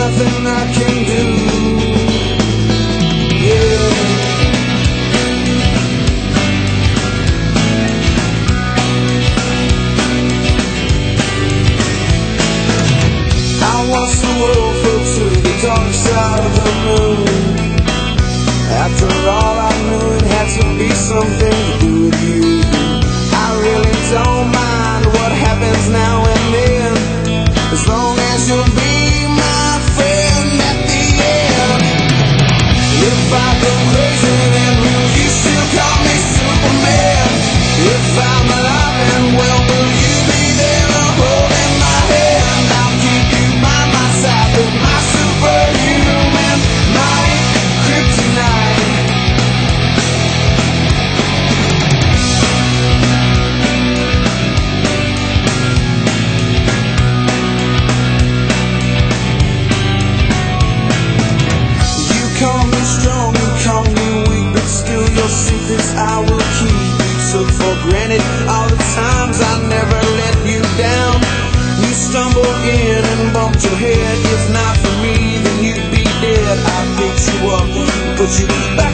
nothing I can do. Yeah. Once the world fell to the dark side of the moon. After all I knew it had to be something to do with you. I really don't mind what happens now and then, as long as you'll be my friend at the end. If I go crazy then will you still call me Superman? If I'm alive and well, will you be there holding my hand? I'll keep you by my side with my superhuman might, kryptonite. You call me strong, you call me weak, but still your secrets I will keep. You took for granted all the times I never let you down. You stumbled in and bumped your head. If not for me, then you'd be dead. I picked you up, put you back